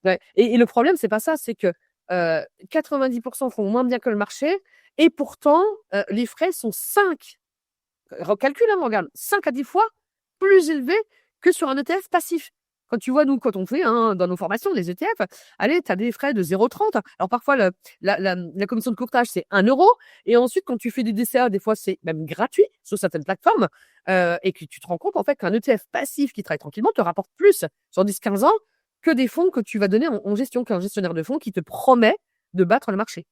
Ouais et le problème, c'est pas ça, c'est que, 90 font moins bien que le marché et pourtant, les frais sont 5 recalcule, hein, regarde, 5 à 10 fois plus élevés que sur un ETF passif. Quand tu vois, nous, quand on fait, hein, dans nos formations, les ETF, allez, tu as des frais de 0,30. Alors parfois, la commission de courtage, c'est 1 € et ensuite, quand tu fais des DCA, des fois, c'est même gratuit sur certaines plateformes, et que tu te rends compte, en fait, qu'un ETF passif qui travaille tranquillement te rapporte plus sur 10-15 ans que des fonds que tu vas donner en gestion, qu'un gestionnaire de fonds qui te promet de battre le marché.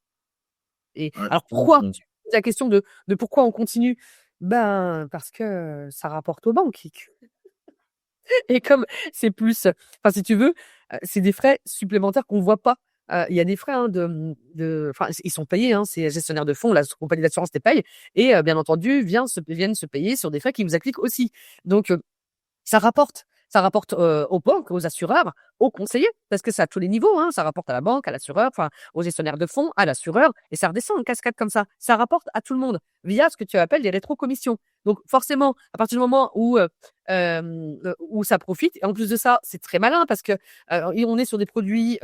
Et Ouais. alors Mmh, pourquoi? mmh. Tu poses la question de pourquoi on continue? Ben, parce que ça rapporte aux banques et comme c'est plus, enfin, si tu veux, c'est des frais supplémentaires qu'on voit pas. Il y a des frais, hein, enfin, ils sont payés, hein, ces gestionnaires de fonds, la compagnie d'assurance les paye et bien entendu, viennent se payer sur des frais qui vous appliquent aussi. Donc ça rapporte. Ça rapporte, aux banques, aux assureurs, aux conseillers, parce que c'est à tous les niveaux, hein. Ça rapporte à la banque, à l'assureur, enfin, aux gestionnaires de fonds, à l'assureur et ça redescend en cascade comme ça. Ça rapporte à tout le monde via ce que tu appelles des rétrocommissions. Donc forcément, à partir du moment où ça profite et en plus de ça, c'est très malin parce que, on est sur des produits,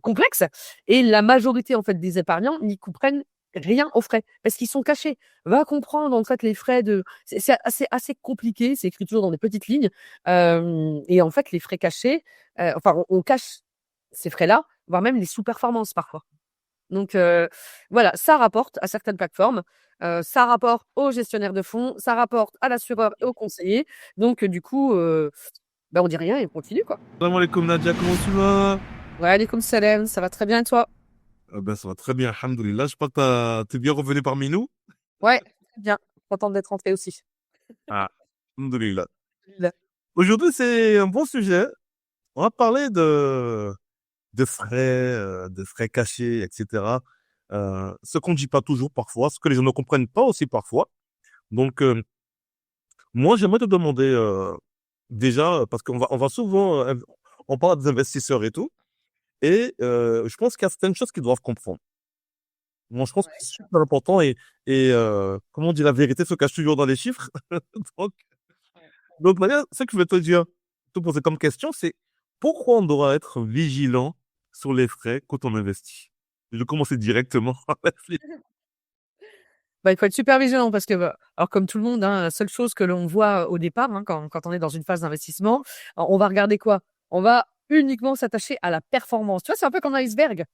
complexes et la majorité, en fait, des épargnants n'y comprennent rien aux frais parce qu'ils sont cachés. Va comprendre, en fait, les frais de c'est assez compliqué, c'est écrit toujours dans des petites lignes, hem et en fait, les frais cachés, enfin, on cache ces frais-là, voire même les sous-performances parfois. Donc voilà, ça rapporte à certaines plateformes, ça rapporte aux gestionnaires de fonds, ça rapporte à l'assureur et aux conseillers. Donc du coup, bah, on dit rien et on continue, quoi. Salam alaikum Nadia, comment tu vas? Ouais, alikoum salam, ça va très bien et toi? Ben, ça va très bien, alhamdoulilah. Je crois que t'es bien revenu parmi nous. Ouais, très bien, contente d'être rentrée aussi. Ah, alhamdoulilah. Alhamdoulilah. Aujourd'hui, c'est un bon sujet. On va parler de frais cachés, etc. Ce qu'on ne dit pas toujours parfois, ce que les gens ne comprennent pas aussi parfois. Donc, moi, j'aimerais te demander, déjà, parce on va souvent, on parle des investisseurs et tout, et je pense qu'il y a certaines choses qu'ils doivent comprendre. Moi, je pense que Ouais. c'est super important et comment on dit, la vérité se cache toujours dans les chiffres. Donc, Ouais. donc Maria, ce que je veux te poser comme question, c'est pourquoi on doit être vigilant sur les frais quand on investit? Je vais commencer directement. Bah, il faut être super vigilant parce que, bah, alors comme tout le monde, hein, la seule chose que l'on voit au départ, hein, quand on est dans une phase d'investissement, on va regarder quoi? On va uniquement s'attacher à la performance. Tu vois, c'est un peu comme l'iceberg.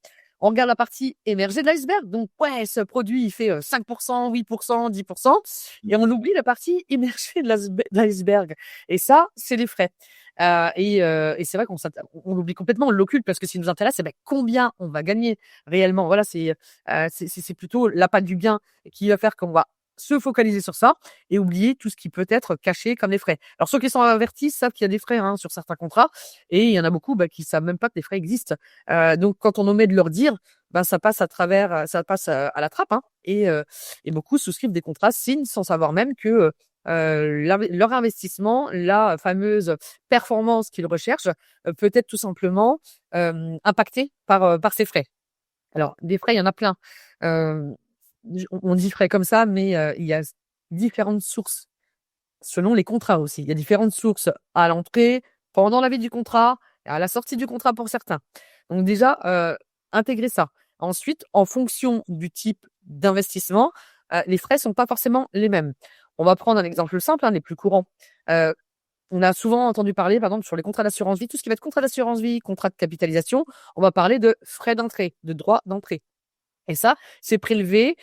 On regarde la partie émergée de l'iceberg, donc ouais, ce produit, il fait, 5 8 10 et on oublie la partie immergée de l'iceberg et ça, c'est les frais. Et c'est vrai on l'oublie complètement, on l'occulte parce que ce qui nous intéresse, c'est, bah, combien on va gagner réellement. Voilà, c'est plutôt l'appât du gain qui va faire qu'on va se focaliser sur ça et oublier tout ce qui peut être caché comme des frais. Alors ceux qui sont avertis savent qu'il y a des frais, hein, sur certains contrats et il y en a beaucoup, bah, qui savent même pas que des frais existent. Donc quand on omet de leur dire, ben, ça passe à travers, ça passe, à la trappe, hein et beaucoup souscrivent des contrats, signent sans savoir même que, leur investissement, la fameuse performance qu'ils recherchent, peut être tout simplement, impactée par ces frais. Alors des frais, il y en a plein. Hem, on dit frais comme ça, mais il y a différentes sources selon les contrats aussi. Il y a différentes sources à l'entrée, pendant la vie du contrat et à la sortie du contrat pour certains. Donc déjà, intégrer ça. Ensuite, en fonction du type d'investissement, les frais sont pas forcément les mêmes. On va prendre un exemple simple, hein, les plus courants. Heu, on a souvent entendu parler, par exemple, sur les contrats d'assurance vie, tout ce qui va être contrat d'assurance vie, contrat de capitalisation, on va parler de frais d'entrée, de droits d'entrée. Et ça, c'est prélevé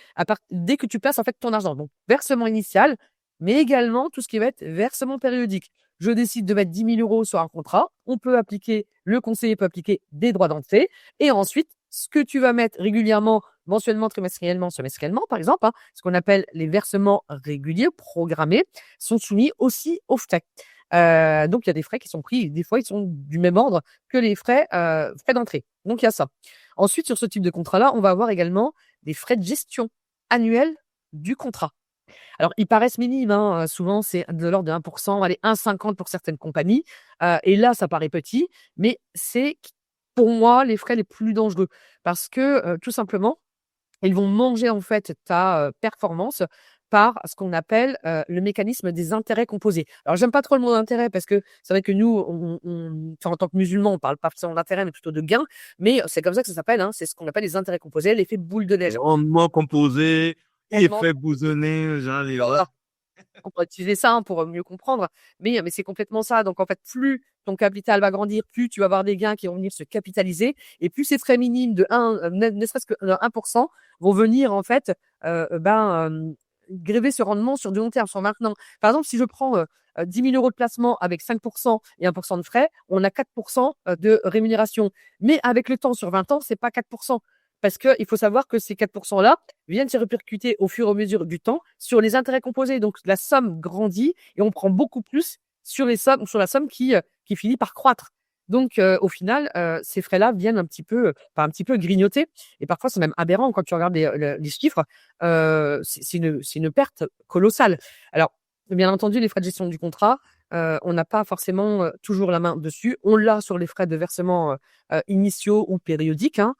dès que tu places en fait ton argent. Donc versement initial, mais également tout ce qui va être versement périodique. Je décide de mettre 10 000 € sur un contrat, le conseiller peut appliquer des droits d'entrée et ensuite ce que tu vas mettre régulièrement, mensuellement, trimestriellement, semestriellement par exemple, hein, ce qu'on appelle les versements réguliers programmés sont soumis aussi aux frais. Donc il y a des frais qui sont pris, des fois ils sont du même ordre que les frais d'entrée. Donc il y a ça. Ensuite, sur ce type de contrat-là, on va avoir également des frais de gestion annuels du contrat. Alors, ils paraissent minimes, hein, souvent c'est de l'ordre de 1 allez 1,50 pour certaines compagnies, et là, ça paraît petit, mais c'est pour moi les frais les plus dangereux parce que, tout simplement, ils vont manger en fait ta, performance par ce qu'on appelle le mécanisme des intérêts composés. Alors, j'aime pas trop le mot intérêt parce que c'est vrai que nous, en tant que musulmans, on parle pas forcément d'intérêt, mais plutôt de gain. Mais c'est comme ça que ça s'appelle. Hein, c'est ce qu'on appelle les intérêts composés, l'effet boule de neige. Rendement composé, Rendement, effet bousonné, genre, voilà. On pourrait utiliser ça pour mieux comprendre, mais c'est complètement ça. Donc en fait, plus ton capital va grandir, plus tu vas avoir des gains qui vont venir se capitaliser, et plus ces frais minimes de 1, ne serait-ce que 1% vont venir en fait gréver ce rendement sur du long terme, sur maintenant. Par exemple, si je prends 10 000 euros de placement avec 5% et 1% de frais, on a 4% de rémunération. Mais avec le temps, sur 20 ans, c'est pas 4%. Parce qu'il faut savoir que ces 4%-là viennent se répercuter au fur et à mesure du temps sur les intérêts composés. Donc, la somme grandit et on prend beaucoup plus sur la somme qui finit par croître. Donc, au final, ces frais-là viennent un petit peu grignoter. Et parfois, c'est même aberrant quand tu regardes les chiffres. C'est une perte colossale. Alors, bien entendu, les frais de gestion du contrat, on n'a pas forcément toujours la main dessus. On l'a sur les frais de versement initiaux ou périodiques. Hein.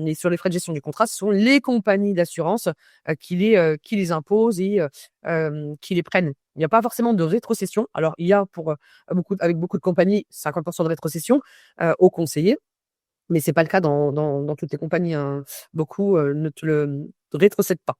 Et sur les frais de gestion du contrat, ce sont les compagnies d'assurance qui les imposent et qui les prennent. Il n'y a pas forcément de rétrocession. Alors, il y a avec beaucoup de compagnies 50% de rétrocession aux conseillers, mais c'est pas le cas dans toutes les compagnies. Hein. Beaucoup ne te le rétrocèdent pas.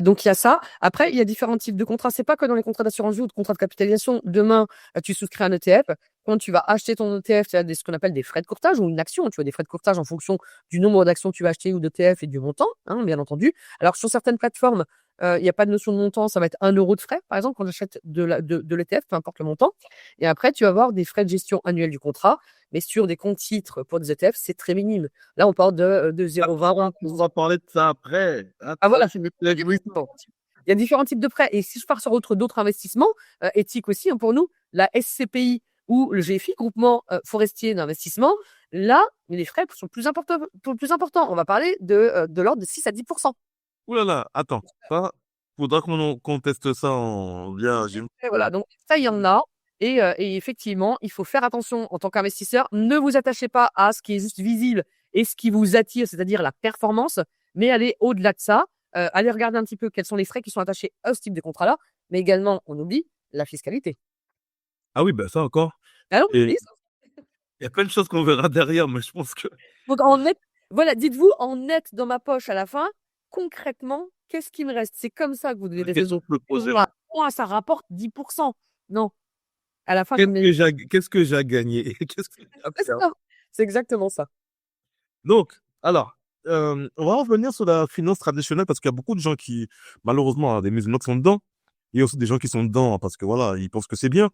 Donc il y a ça. Après, il y a différents types de contrats. C'est pas que dans les contrats d'assurance vie ou de contrats de capitalisation. Demain, tu souscris un ETF. Quand tu vas acheter ton ETF, tu as ce qu'on appelle des frais de courtage ou une action. Tu as des frais de courtage en fonction du nombre d'actions que tu vas acheter ou d'ETF et du montant, hein, bien entendu. Alors sur certaines plateformes, il n'y a pas de notion de montant. Ça va être 1 euro de frais, par exemple, quand j'achète de l'ETF, peu importe le montant. Et après, tu vas avoir des frais de gestion annuels du contrat. Mais sur des comptes titres pour des ETF, c'est très minime. Là, on parle de 0,20. On va parler de ça après. Ah voilà, S'il vous plaît, oui. il y a différents types de prêts. Et si je pars sur d'autres investissements éthiques aussi, hein, pour nous, la SCPI ou le GFI, groupement forestier d'investissement, là, les frais sont plus importants. On va parler de l'ordre de 6 à 10%. Ouh là là, attends. Ça, faudra qu'on teste ça en bien. Et voilà, donc ça, il y en a. Et effectivement, il faut faire attention en tant qu'investisseur. Ne vous attachez pas à ce qui est juste visible et ce qui vous attire, c'est-à-dire la performance, mais allez au-delà de ça. Allez regarder un petit peu quels sont les frais qui sont attachés à ce type de contrat-là, mais également, on oublie la fiscalité. Ah oui, ben ça encore. Ah non, Et il y a plein de choses qu'on verra derrière, mais je pense que donc en net, voilà, dites-vous en net dans ma poche à la fin, concrètement, qu'est-ce qui me reste? C'est comme ça que vous devez la question raisonner. que je me posais, Moi, ça rapporte 10%. Non, à la fin, qu'est-ce que j'ai à gagner? Qu'est-ce que j'ai à c'est perdre? ça. C'est exactement ça. Donc, alors, on va revenir sur la finance traditionnelle parce qu'il y a beaucoup de gens qui, malheureusement, des musulmans qui sont dedans. Il y a aussi des gens qui sont dedans parce que voilà, ils pensent que c'est bien.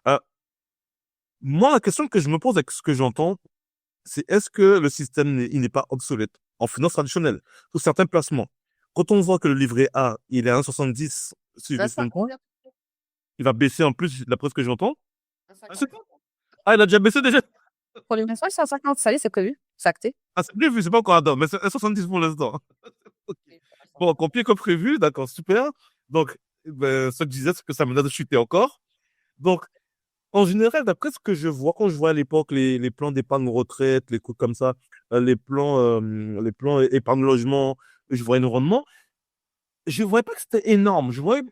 Euh, Moi, la question que je me pose avec ce que j'entends, c'est est-ce que le système il n'est pas obsolète en finance traditionnelle sur certains placements? Quand on voit que le livret A, il est à 1,70 si je Là, me ça, souviens pas, il va baisser en plus d'après ce que j'entends. Ah, 50. ah, il a déjà baissé déjà. Pour l'instant, c'est à 50. Ça y est, c'est prévu. C'est acté. Ah, c'est prévu, c'est pas encore à date, mais c'est 1,70 pour l'instant. Ok. Bon, copier comme prévu, d'accord, super. Donc, ben, ce que je disais, c'est que ça menace de chuter encore. Donc, en général, d'après ce que je vois, quand je vois à l'époque les plans d'épargne retraite, les trucs comme ça, les plans épargne logement, je voyais le rendement, je voyais pas que c'était énorme. Je voyais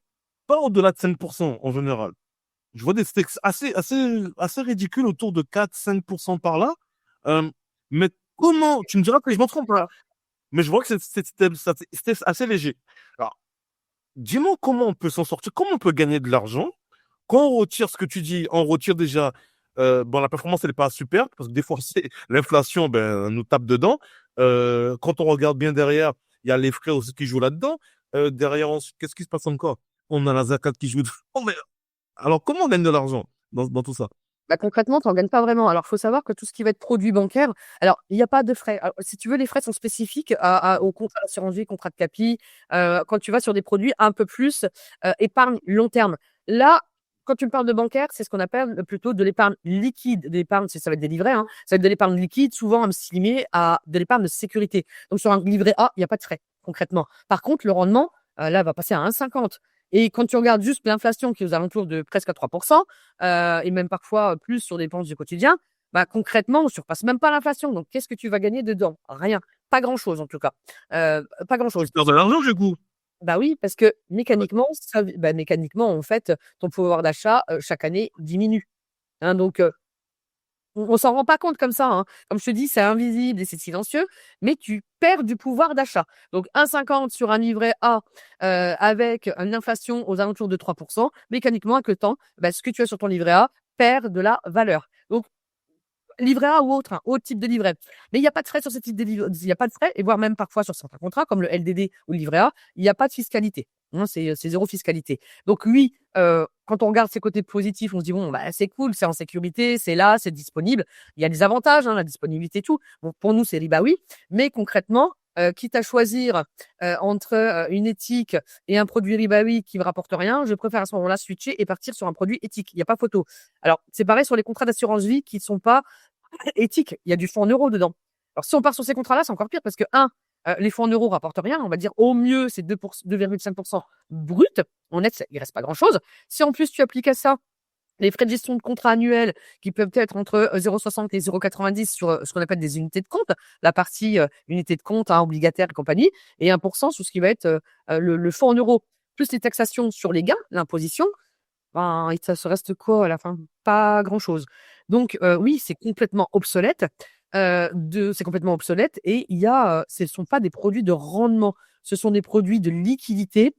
pas au-delà de 5% en général. Je vois des stakes assez ridicules autour de 4-5% par là. Euh, mais comment, tu me diras que je m'en trompe là, mais je vois que c'était assez léger. Alors, dis-moi comment on peut s'en sortir, comment on peut gagner de l'argent. Quand on retire ce que tu dis, on retire déjà, bon, la performance, elle n'est pas super, parce que des fois, c'est l'inflation, ben, nous tape dedans. Quand on regarde bien derrière, il y a les frais aussi qui jouent là-dedans. Derrière, qu'est-ce qui se passe encore? On a la zakat qui joue. Oh, mais, alors, comment on gagne de l'argent dans tout ça? Bah, concrètement, tu n'en gagnes pas vraiment. Alors, il faut savoir que tout ce qui va être produit bancaire, alors, il n'y a pas de frais. Alors, si tu veux, les frais sont spécifiques au contrat d'assurance vie, contrat de capi, quand tu vas sur des produits un peu plus épargne long terme. Là, quand tu me parles de bancaire, c'est ce qu'on appelle plutôt de l'épargne liquide. De l'épargne, ça va être des livrets, hein. Ça va être de l'épargne liquide, souvent assimilée à de l'épargne de sécurité. Donc, sur un livret A, il n'y a pas de frais, concrètement. Par contre, le rendement, là, va passer à 1,50. Et quand tu regardes juste l'inflation qui est aux alentours de presque à 3%, et même parfois plus sur des dépenses du quotidien, bah, concrètement, on ne surpasse même pas l'inflation. Donc, qu'est-ce que tu vas gagner dedans? Rien. Pas grand-chose, en tout cas. Pas grand-chose. Tu perds de l'argent, du coup. Bah oui, parce que mécaniquement, mécaniquement, en fait, ton pouvoir d'achat, chaque année diminue, hein, donc on s'en rend pas compte comme ça, hein. Comme je te dis, c'est invisible et c'est silencieux, mais tu perds du pouvoir d'achat. Donc 1,50 sur un livret A, avec une inflation aux alentours de 3, mécaniquement avec le temps, ce que tu as sur ton livret A perd de la valeur. Donc livret A ou autre, hein, autre type de livret. Mais il y a pas de frais sur ce type de livret, il y a pas de frais et voire même parfois sur certains contrats comme le LDD ou le livret A, il y a pas de fiscalité, hein, c'est 0 fiscalité. Donc oui, quand on regarde ses côtés positifs, on se dit: «Bon, c'est cool, c'est en sécurité, c'est là, c'est disponible». Il y a des avantages, hein, la disponibilité et tout. Bon, pour nous, c'est riba oui, mais concrètement, quitte à choisir, entre, une éthique et un produit riba oui qui me rapporte rien, je préfère à ce moment-là switcher et partir sur un produit éthique. Il y a pas photo. Alors, c'est pareil sur les contrats d'assurance vie qui sont pas éthique, il y a du fonds en euros dedans. Alors si on part sur ces contrats-là, c'est encore pire parce que les fonds en euros rapportent rien. On va dire au mieux, c'est 2,5 brut. En net, il reste pas grand-chose. Si en plus tu appliques à ça les frais de gestion de contrat annuels qui peuvent être entre 0,60 et 0,90 sur ce qu'on appelle des unités de compte, la partie unité de compte, hein, obligataire et compagnie, et 1% sur ce qui va être le fonds en euros, plus les taxations sur les gains, l'imposition, et ça se reste quoi à la fin? Pas grand-chose. Donc oui, c'est complètement obsolète et il y a, ce sont pas des produits de rendement, ce sont des produits de liquidité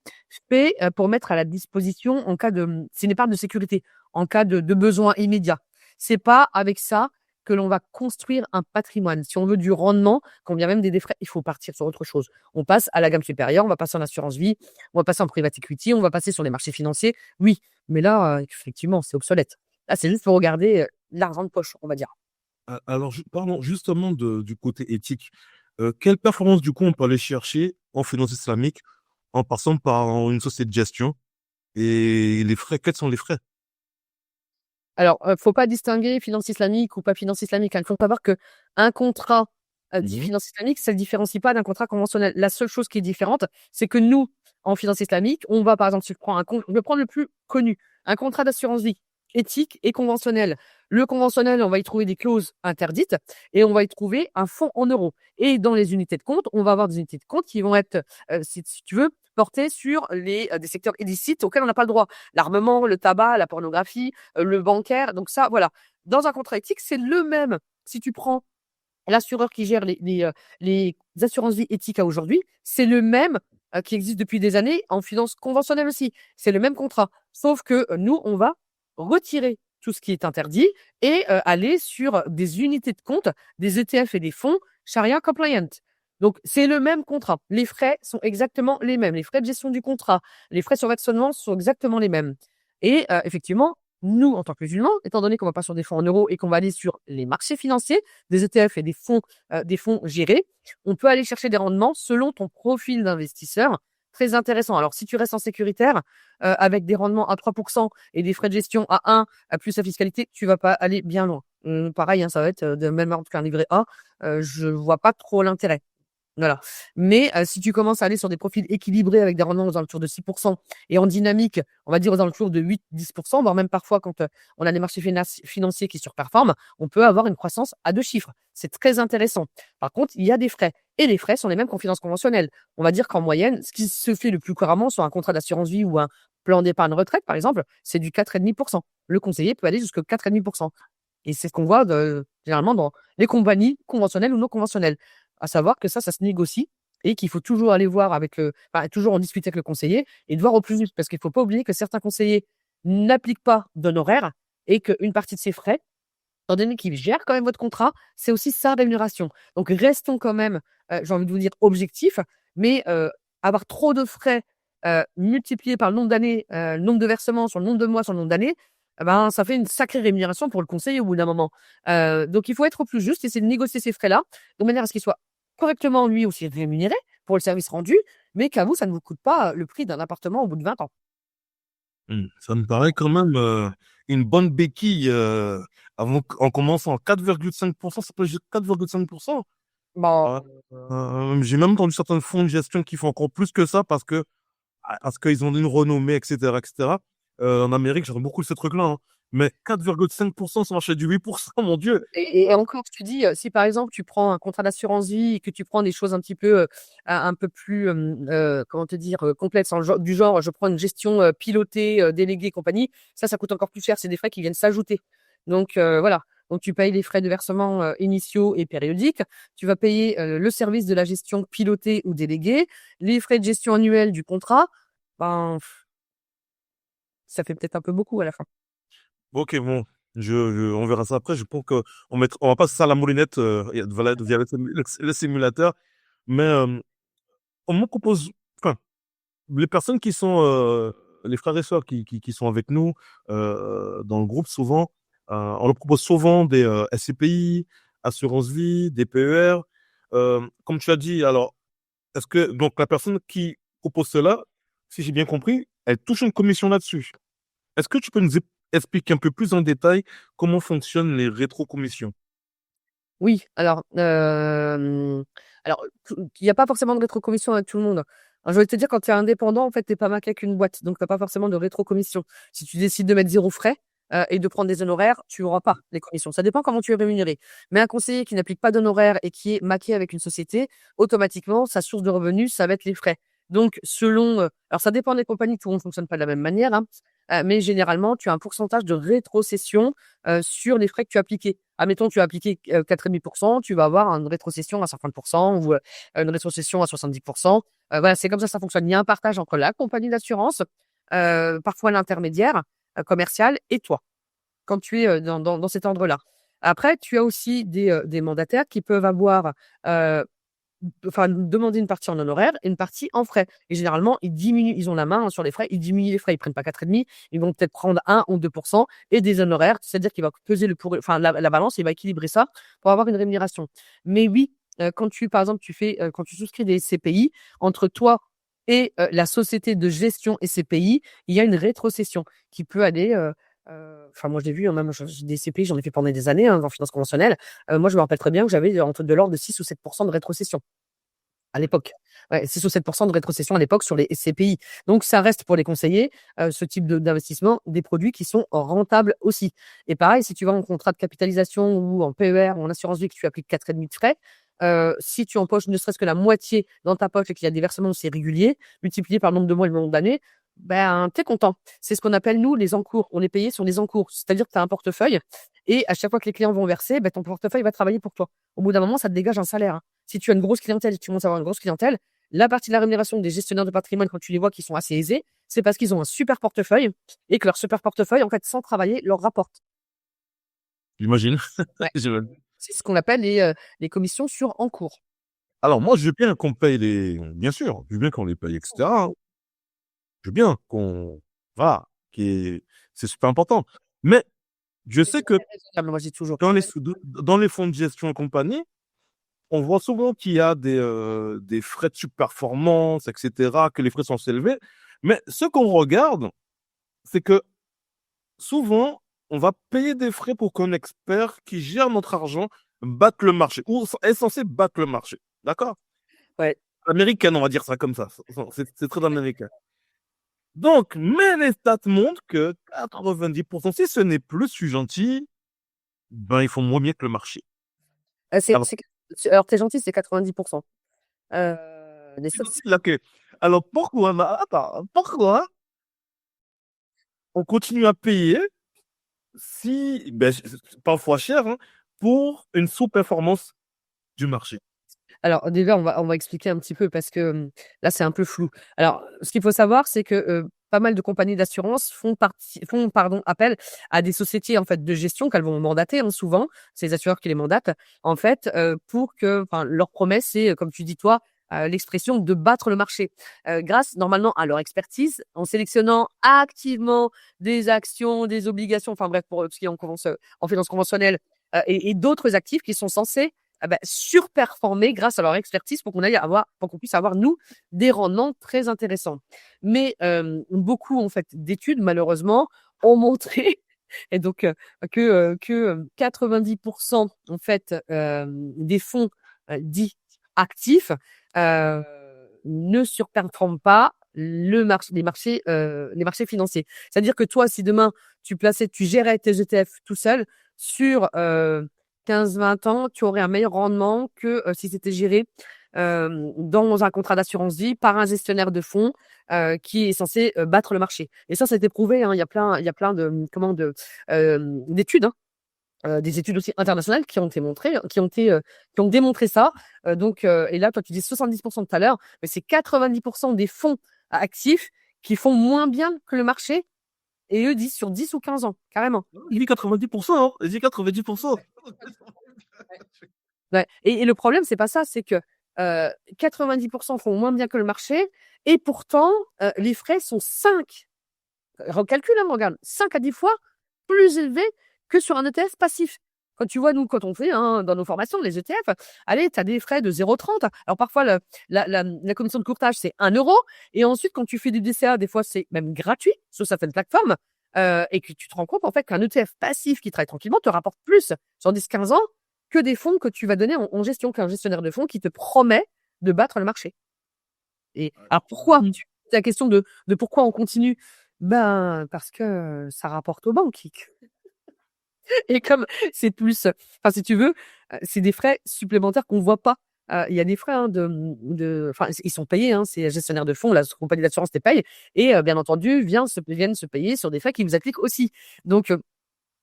faits, pour mettre à la disposition en cas de, c'est une épargne de sécurité, en cas de besoin immédiat. C'est pas avec ça que l'on va construire un patrimoine. Si on veut du rendement, quand bien même des frais, il faut partir sur autre chose. On passe à la gamme supérieure, on va passer en assurance vie, on va passer en private equity, on va passer sur les marchés financiers. Oui, mais là, effectivement, c'est obsolète. Là, c'est juste pour regarder, l'argent de poche, on va dire. Alors, parlons justement du côté éthique. Quelle performance, du coup, on peut aller chercher en finance islamique en passant par une société de gestion et les frais, quels sont les frais? Alors, faut pas distinguer finance islamique ou pas finance islamique, hein. Il faut savoir qu'un contrat, dit Mhm. finance islamique, ça le différencie pas d'un contrat conventionnel. La seule chose qui est différente, c'est que nous, en finance islamique, on va par exemple, si je prends je vais prendre le plus connu, un contrat d'assurance vie, éthique et conventionnel. Le conventionnel, on va y trouver des clauses interdites et on va y trouver un fonds en euros. Et dans les unités de compte, on va avoir des unités de compte qui vont être, si tu veux, portées sur des secteurs illicites auxquels on n'a pas le droit. L'armement, le tabac, la pornographie, le bancaire. Donc ça, voilà. Dans un contrat éthique, c'est le même. Si tu prends l'assureur qui gère les assurances vie éthiques à aujourd'hui, c'est le même qui existe depuis des années en finance conventionnelle aussi. C'est le même contrat. Sauf que nous, on va retirer tout ce qui est interdit et aller sur des unités de compte, des ETF et des fonds Sharia compliant. Donc, c'est le même contrat. Les frais sont exactement les mêmes. Les frais de gestion du contrat, les frais sur versionnement sont exactement les mêmes. Et effectivement, nous, en tant que musulmans, étant donné qu'on va pas sur des fonds en euros et qu'on va aller sur les marchés financiers, des ETF et des fonds gérés, on peut aller chercher des rendements selon ton profil d'investisseur. Très intéressant. Alors, si tu restes en sécuritaire, avec des rendements à 3 et des frais de gestion à 1, plus la fiscalité, tu vas pas aller bien loin. Pareil, hein, ça va être de même ordre qu'un livret A. Je vois pas trop l'intérêt. Voilà. Mais si tu commences à aller sur des profils équilibrés avec des rendements aux alentours de 6 et en dynamique, on va dire aux alentours de 8-10 voire même parfois quand, on a des marchés financiers qui surperforment, on peut avoir une croissance à 2 chiffres. C'est très intéressant. Par contre, il y a des frais et les frais sont les mêmes qu'en finance conventionnelle. On va dire qu'en moyenne, ce qui se fait le plus couramment sur un contrat d'assurance vie ou un plan d'épargne retraite, par exemple, c'est du 4,5. Le conseiller peut aller jusqu'à 4,5 et c'est ce qu'on voit généralement dans les compagnies conventionnelles ou non conventionnelles. À savoir que ça se négocie et qu'il faut toujours aller voir toujours en discuter avec le conseiller et de voir au plus vite. Parce qu'il faut pas oublier que certains conseillers n'appliquent pas d'honoraires et qu'une partie de ces frais, étant donné qu'ils gèrent quand même votre contrat, c'est aussi sa rémunération. Donc restons quand même, j'ai envie de vous dire objectifs, mais avoir trop de frais, multipliés par le nombre d'années, le nombre de versements sur le nombre de mois, sur le nombre d'années, ça fait une sacrée rémunération pour le conseiller au bout d'un moment. Donc il faut être au plus juste, essayer de négocier ces frais-là, de manière à ce qu'ils soient correctement lui aussi rémunéré pour le service rendu, mais qu'à vous, ça ne vous coûte pas le prix d'un appartement au bout de 20 ans. Ça me paraît quand même une bonne béquille en commençant 4,5%, ça peut être 4,5%. Bon, J'ai même entendu certains fonds de gestion qui font encore plus que ça parce qu'ils ont une renommée, etc., etc. En Amérique, j'entends beaucoup de ces trucs-là, hein. Mais 4,5% sur le marché du 8%, mon Dieu. Et encore, tu dis, si par exemple tu prends un contrat d'assurance vie et que tu prends des choses un petit peu, un peu plus, comment te dire, complexes, du genre, je prends une gestion pilotée, déléguée, compagnie, ça coûte encore plus cher. C'est des frais qui viennent s'ajouter. Donc voilà. Donc tu payes les frais de versement initiaux et périodiques. Tu vas payer le service de la gestion pilotée ou déléguée, les frais de gestion annuels du contrat. Ben, ça fait peut-être un peu beaucoup à la fin. Ok, bon, on verra ça après. Je pense on va pas ça à la moulinette via le simulateur. Mais on me propose, enfin, les personnes qui sont, les frères et sœurs qui sont avec nous dans le groupe, souvent, on leur propose souvent des SCPI, assurance vie, des PER. Comme tu as dit, alors, est-ce que donc la personne qui propose cela, si j'ai bien compris, elle touche une commission là-dessus? Est-ce que tu peux nous expliquer un peu plus en détail comment fonctionnent les rétrocommissions? Oui, alors il y a pas forcément de rétrocommission avec tout le monde. Alors, je vais te dire, quand tu es indépendant, en fait, tu es pas maqué qu'une boîte, donc tu as pas forcément de rétrocommission. Si tu décides de mettre 0 frais, et de prendre des honoraires, tu auras pas les commissions. Ça dépend comment tu es rémunéré. Mais un conseiller qui n'applique pas d'honoraires et qui est maqué avec une société, automatiquement, sa source de revenus, ça va être les frais. Donc selon, alors ça dépend des compagnies, tout le monde fonctionne pas de la même manière, hein, mais généralement, tu as un pourcentage de rétrocession sur les frais que tu as appliqués. Admettons, tu as appliqué 4,5%, tu vas avoir une rétrocession à 50% ou une rétrocession à 70%. Voilà, c'est comme ça fonctionne. Il y a un partage entre la compagnie d'assurance, parfois l'intermédiaire commercial et toi, quand tu es dans cet ordre-là. Après, tu as aussi des mandataires qui peuvent avoir enfin, demander une partie en honoraires et une partie en frais. Et généralement, ils ont la main, hein, sur les frais, ils diminuent les frais. Ils prennent pas 4,5, ils vont peut-être prendre 1 ou 2% et des honoraires. C'est-à-dire qu'il va peser enfin, la balance, il va équilibrer ça pour avoir une rémunération. Mais oui, quand par exemple, quand tu souscris des CPI, entre toi et la société de gestion et CPI, il y a une rétrocession qui peut aller, enfin, moi, je l'ai vu, hein, même des CPI, j'en ai fait pendant des années, hein, en finance conventionnelle. Moi, je me rappelle très bien que j'avais entre de l'ordre de 6 ou 7% de rétrocession. À l'époque. Ouais, 6 ou 7% de rétrocession à l'époque sur les CPI. Donc ça reste pour les conseillers, ce type d'investissement, des produits qui sont rentables aussi. Et pareil, si tu vas en contrat de capitalisation ou en PER ou en assurance vie que tu appliques 4,5 de frais, si tu empoches ne serait-ce que la moitié dans ta poche et qu'il y a des versements aussi réguliers, multiplié par le nombre de mois et le nombre d'années, ben, tu es content. C'est ce qu'on appelle, nous, les encours. On est payé sur les encours. C'est-à-dire que tu as un portefeuille et à chaque fois que les clients vont verser, ben, ton portefeuille va travailler pour toi. Au bout d'un moment, ça te dégage un salaire, hein. Si tu as une grosse clientèle et tu commences à avoir une grosse clientèle, la partie de la rémunération des gestionnaires de patrimoine, quand tu les vois qui sont assez aisés, c'est parce qu'ils ont un super portefeuille et que leur super portefeuille, en fait, sans travailler, leur rapporte. J'imagine. Ouais. J'imagine. C'est ce qu'on appelle les commissions sur encours. Alors moi, je veux bien qu'on paye bien sûr, je veux bien qu'on les paye, etc., hein. Je veux bien voilà, c'est super important. Mais je C'est sais que très raisonnable, moi, je dis toujours. dans les fonds de gestion et compagnie, on voit souvent qu'il y a des frais de surperformance, etc., que les frais sont assez élevés. Mais ce qu'on regarde, c'est que souvent, on va payer des frais pour qu'un expert qui gère notre argent batte le marché, ou est censé battre le marché. D'accord? Ouais. Américaine, on va dire ça comme ça. C'est très américain. Donc, mais les stats montrent que 90%, si ce n'est plus, je suis gentil, ben, ils font moins bien que le marché. C'est Alors, c'est alors tu es gentil, c'est 90%. Les c'est stats, aussi là que, alors pourquoi on continue à payer si, ben, parfois cher, hein, pour une sous-performance du marché? alors déjà, on va expliquer un petit peu parce que, là, c'est un peu flou. Alors, ce qu'il faut savoir, c'est que, pas mal de compagnies d'assurance font, pardon, appel à des sociétés, en fait, de gestion qu'elles vont mandater, hein, souvent. C'est les assureurs qui les mandatent, en fait, pour que enfin, leur promesse, c'est, comme tu dis toi, l'expression de battre le marché, grâce normalement à leur expertise, en sélectionnant activement des actions, des obligations, enfin bref, pour, ce qui est en finance conventionnelle, et d'autres actifs qui sont censés surperformer grâce à leur expertise pour qu'on puisse avoir, nous, des rendements très intéressants. Mais beaucoup, en fait, d'études, malheureusement, ont montré et donc que 90% en fait, des fonds, dits actifs, ne surperforment pas les marchés financiers. C'est-à-dire que toi, si demain tu gérais tes ETF tout seul sur 15-20 ans, tu aurais un meilleur rendement que si c'était géré dans un contrat d'assurance vie par un gestionnaire de fonds qui est censé battre le marché. Et ça a été prouvé. Hein, il y a plein d'études. Des études aussi internationales qui ont démontré ça. Et là, toi, tu dis 70% tout à l'heure, mais c'est 90% des fonds actifs qui font moins bien que le marché. Et eux disent sur 10 ou 15 ans, carrément. Il dit 90%, hein. Il dit 90%. Ouais. Et le problème, c'est pas ça, c'est que 90% font moins bien que le marché, et pourtant, les frais sont 5, recalcule, hein, regarde, 5 à 10 fois plus élevés que sur un ETF passif. Quand tu vois, nous, quand on fait dans nos formations, les ETF, allez, tu as des frais de 0,30. Alors parfois, la commission de courtage, c'est 1 euro. Et ensuite, quand tu fais du DCA, des fois, c'est même gratuit sur certaines plateformes. Et que tu te rends compte, en fait, qu'un ETF passif qui travaille tranquillement te rapporte plus sur 10-15 ans que des fonds que tu vas donner en gestion, qu'un gestionnaire de fonds qui te promet de battre le marché. Et alors pourquoi? C'est la question de pourquoi on continue. Ben, parce que ça rapporte aux banques. Et comme c'est plus, enfin, si tu veux, c'est des frais supplémentaires qu'on voit pas. Il y a des frais, hein, enfin, ils sont payés, hein, c'est gestionnaire de fonds, la compagnie d'assurance les paye et bien entendu, viennent se payer sur des frais qui vous appliquent aussi. Donc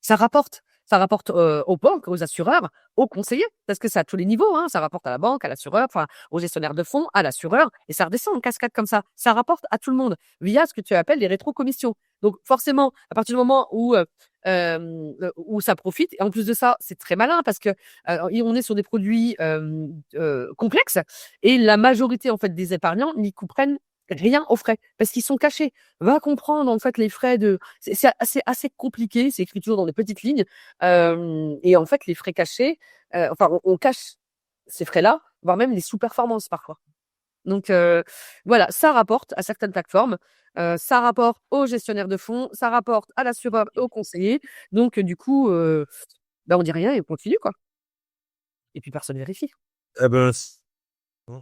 ça rapporte. Ça rapporte aux banques, aux assureurs, aux conseillers, parce que c'est à tous les niveaux. Hein. Ça rapporte à la banque, à l'assureur, enfin au gestionnaire de fonds, à l'assureur, et ça redescend en cascade comme ça. Ça rapporte à tout le monde via ce que tu appelles les rétrocommissions. Donc forcément, à partir du moment où ça profite, et en plus de ça, c'est très malin parce que on est sur des produits complexes, et la majorité en fait des épargnants n'y comprennent rien aux frais parce qu'ils sont cachés. Va comprendre en fait les frais de. C'est assez compliqué, c'est écrit toujours dans des petites lignes. Et en fait, les frais cachés, on cache ces frais-là, voire même les sous-performances parfois. Donc voilà, ça rapporte à certaines plateformes, ça rapporte aux gestionnaires de fonds, ça rapporte à l'assureur et aux conseillers. Donc du coup, on dit rien et on continue, quoi. Et puis personne vérifie. Eh ben, c'est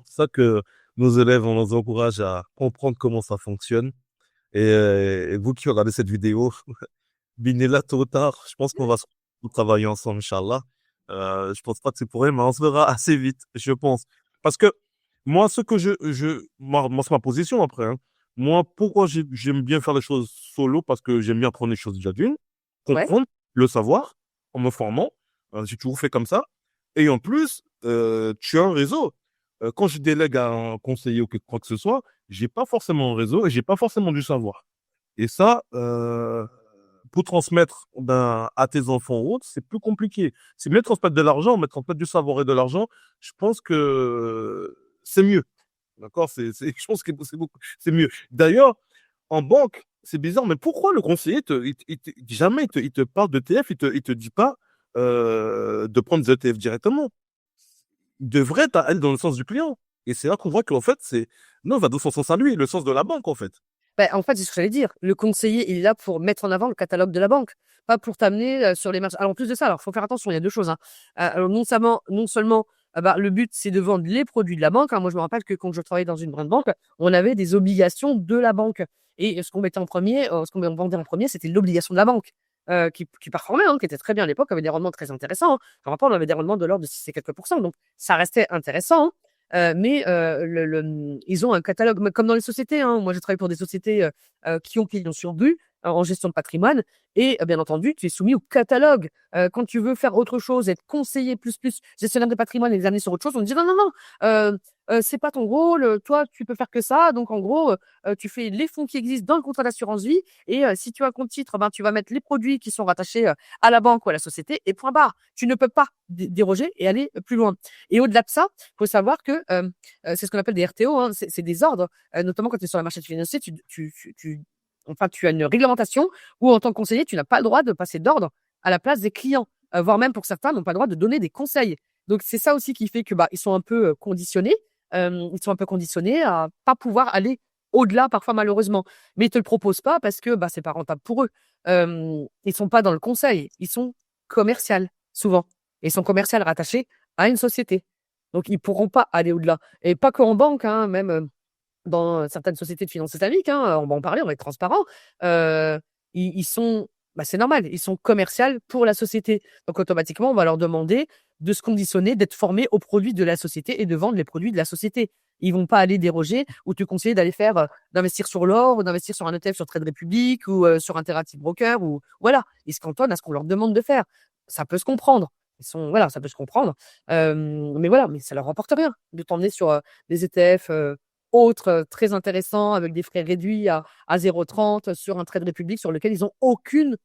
ça que nos élèves, on les encourage à comprendre comment ça fonctionne. Et vous qui regardez cette vidéo, Binella, tôt ou tard, je pense qu'on va se travailler ensemble, Inch'Allah. Je pense pas que c'est pour rien, mais on se verra assez vite, je pense. Parce que moi, moi, c'est ma position après, hein. Moi, pourquoi j'aime bien faire les choses solo? Parce que j'aime bien apprendre les choses déjà d'une, Ouais. comprendre, le savoir, en me formant. J'ai toujours fait comme ça. Et en plus, tu as un réseau. Quand je délègue à un conseiller ou quoi que ce soit, j'ai pas forcément un réseau et j'ai pas forcément du savoir. Et ça, pour transmettre à tes enfants ou autres, c'est plus compliqué. C'est mieux de transmettre de l'argent, mais transmettre du savoir et de l'argent, je pense que c'est mieux. D'accord? Je pense que c'est mieux. D'ailleurs, en banque, c'est bizarre, mais pourquoi le conseiller jamais il te parle d'ETF, il te dit pas de prendre des ETF directement. Il devrait aller dans le sens du client. Et c'est là qu'on voit qu'en fait, non, il va dans son sens à lui, le sens de la banque, en fait. En fait, c'est ce que j'allais dire. Le conseiller, il est là pour mettre en avant le catalogue de la banque, pas pour t'amener sur les marchés. Alors, en plus de ça, faut faire attention, il y a 2 choses. Hein. Alors, non seulement, le but, c'est de vendre les produits de la banque. Hein. Moi, je me rappelle que quand je travaillais dans une grande banque, on avait des obligations de la banque. Et ce qu'on mettait en premier, ce qu'on vendait en premier, c'était l'obligation de la banque. Qui performait, hein, qui était très bien à l'époque, avait des rendements très intéressants. Hein. Je me rappelle, on avait des rendements de l'ordre de 6 et quelques pourcents. Donc, ça restait intéressant. Hein. Mais ils ont un catalogue, comme dans les sociétés. Hein. Moi, j'ai travaillé pour des sociétés qui ont pignon sur rue en gestion de patrimoine. Et bien entendu, tu es soumis au catalogue. Quand tu veux faire autre chose, être conseiller plus gestionnaire de patrimoine et les années sur autre chose, on te dit non, non, non, c'est pas ton rôle. Toi, tu peux faire que ça. Donc, en gros, tu fais les fonds qui existent dans le contrat d'assurance vie. Et si tu as un compte titre, tu vas mettre les produits qui sont rattachés à la banque ou à la société. Et point barre. Tu ne peux pas déroger et aller plus loin. Et au-delà de ça, il faut savoir que c'est ce qu'on appelle des RTO, hein, c'est des ordres, notamment quand tu es sur le marché financier, tu as une réglementation où en tant que conseiller, tu n'as pas le droit de passer d'ordre à la place des clients, voire même pour certains, n'ont pas le droit de donner des conseils. Donc c'est ça aussi qui fait que ils sont un peu conditionnés, à pas pouvoir aller au-delà parfois malheureusement, mais ils te le proposent pas parce que c'est pas rentable pour eux. Ils sont pas dans le conseil, ils sont commerciaux souvent. Ils sont commerciaux rattachés à une société. Donc, ils pourront pas aller au-delà. Et pas qu'en banque, hein, même dans certaines sociétés de finances islamiques, hein, on va en parler, on va être transparent, ils sont c'est normal, ils sont commerciales pour la société. Donc automatiquement, on va leur demander de se conditionner, d'être formés aux produits de la société et de vendre les produits de la société. Ils vont pas aller déroger ou te conseiller d'aller faire, d'investir sur l'or ou d'investir sur un ETF sur Trade Republic ou, sur Interactive Broker ou voilà. Ils se cantonnent à ce qu'on leur demande de faire. Ça peut se comprendre. Voilà, ça peut se comprendre. Mais voilà, mais ça leur rapporte rien de t'emmener sur, des ETF, autres, très intéressants avec des frais réduits à 0,30 sur un Trade Republic sur lequel ils ont aucune,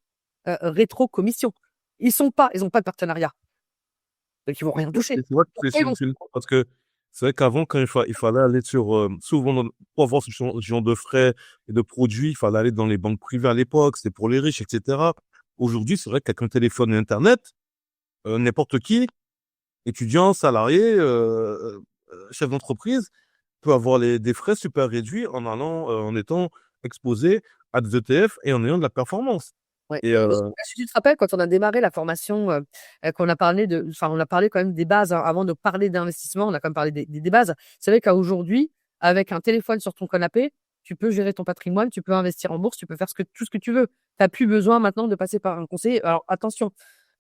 rétrocommission. Ils ont pas de partenariat, donc ils vont rien toucher. Et c'est vrai que Pourquoi ils vont c'est une parce que c'est vrai qu'avant, quand il fallait aller sur, souvent pour avoir ce genre de frais et de produits, il fallait aller dans les banques privées à l'époque, c'était pour les riches, et cetera. Aujourd'hui, c'est vrai qu'avec un téléphone et internet, n'importe qui, étudiant, salarié, chef d'entreprise, peut avoir des frais super réduits en allant, en étant exposé à des ETF et en ayant de la performance. Ouais. Et Je sais pas si tu te rappelles quand on a démarré la formation, qu'on a parlé on a parlé quand même des bases, hein, avant de parler d'investissement, on a quand même parlé des bases. C'est vrai qu'aujourd'hui, avec un téléphone sur ton canapé, tu peux gérer ton patrimoine, tu peux investir en bourse, tu peux faire tout ce que tu veux. Tu as plus besoin maintenant de passer par un conseiller. Alors attention,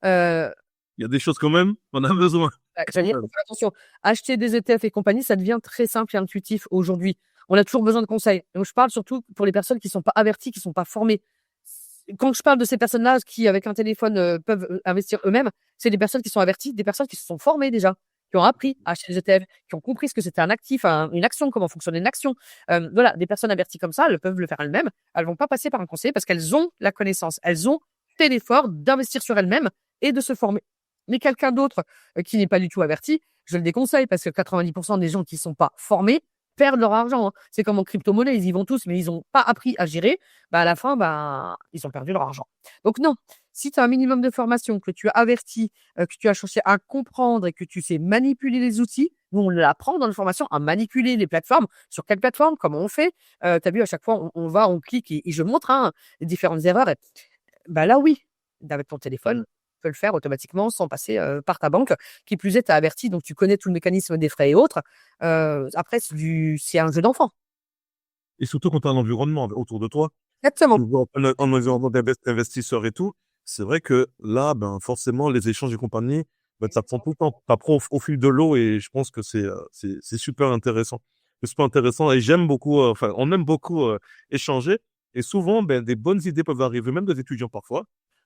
heu il y a des choses quand même, on a besoin. j'allais dire, faut faire attention. Acheter des ETF et compagnie, ça devient très simple et intuitif aujourd'hui. On a toujours besoin de conseils. Donc je parle surtout pour les personnes qui sont pas averties, qui sont pas formées. Quand je parle de ces personnes-là qui, avec un téléphone, peuvent, investir eux-mêmes, c'est des personnes qui sont averties, des personnes qui se sont formées déjà, qui ont appris à acheter des ETF, qui ont compris ce que c'était un actif, une action, comment fonctionnait une action. Voilà, des personnes averties comme ça, elles peuvent le faire elles-mêmes. Elles vont pas passer par un conseiller parce qu'elles ont la connaissance. Elles ont fait l'effort d'investir sur elles-mêmes et de se former. Mais quelqu'un d'autre, qui n'est pas du tout averti, je le déconseille parce que 90 des gens qui sont pas formés perdent leur argent, hein. C'est comme en crypto-monnaie, ils y vont tous, mais ils ont pas appris à gérer. À la fin, ils ont perdu leur argent. Donc non, si tu as un minimum de formation, que tu as averti, que tu as cherché à comprendre et que tu sais manipuler les outils, nous on l'apprend dans la formation à manipuler les plateformes. Sur quelle plateforme? Comment on fait? Tu as vu à chaque fois on va, on clique et je montre, hein, les différentes erreurs et là oui, avec ton téléphone, tu peux le faire automatiquement sans passer, par ta banque. Qui plus est, tu as averti, donc tu connais tout le mécanisme des frais et autres. Après c'est un jeu d'enfant. Et surtout quand tu as un environnement autour de toi, tu Exactement. vois un environnement d'investisseurs et tout, c'est vrai que là, ben, forcément, les échanges et compagnie, ben, ça prend tout le temps. Tu apprends au fil de l'eau et je pense que c'est super intéressant. C'est super intéressant et j'aime beaucoup, enfin, on aime beaucoup, échanger et souvent, ben, des bonnes idées peuvent arriver, même des étudiants parfois,